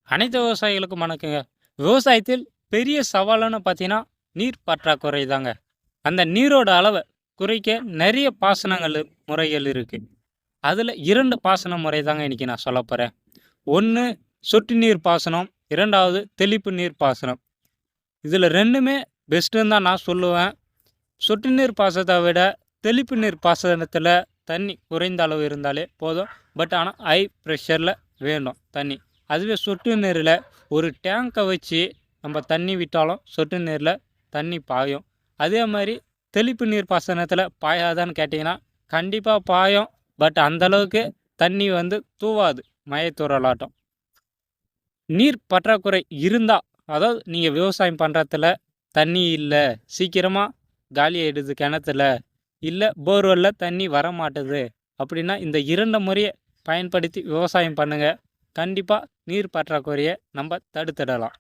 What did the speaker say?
அனைத்து விவசாயிகளுக்கும் வணக்கங்க. விவசாயத்தில் பெரிய சவாலுன்னு பார்த்தீங்கன்னா, நீர் பற்றாக்குறை தாங்க. அந்த நீரோட அளவ குறைக்க நெறைய முறைகள் இருக்கு. அதில 2 பாசன முறை தாங்க இன்னைக்கு நான் சொல்லப் போறேன். 1 சொட்டு நீர் பாசனம், 2வது தெளிப்பு நீர் பாசனம். இதில 2மே பெஸ்ட்டுன்னு தான் நான் சொல்லுவேன். சொட்டு நீர் பாசனத்த விட தெளிப்பு நீர் பாசனத்தில தண்ணி குறைந்த அளவு இருந்தாலே போதும். பட் ஆனா ஹை பிரஷர்ல வேணும் தண்ணி. அதுவே சொட்டு நீரில ஒரு டேங்கை வச்சு நம்ம தண்ணி விட்டாலும் சொட்டு நீரில் தண்ணி பாயும். அதே மாதிரி தெளிப்பு நீர் பாசனத்தில் பாயாதான்னு கேட்டிங்கன்னா கண்டிப்பாக பாயும். பட் அந்தளவுக்கு தண்ணி தூவாது மழைத்தூறலாட்டம். நீர் பற்றாக்குறை இருந்தால், அதாவது நீங்கள் விவசாயம் பண்ணுறதுல தண்ணி இல்லை, சீக்கிரமாக காலி ஆகிடுது கிணத்துல, இல்லை போர்வெல்லில் தண்ணி வர மாட்டுது அப்படின்னா இந்த 2 முறையை பயன்படுத்தி விவசாயம் பண்ணுங்கள். கண்டிப்பாக நீர் பற்றாக்குறையை நம்ம தடுத்துடலாம்.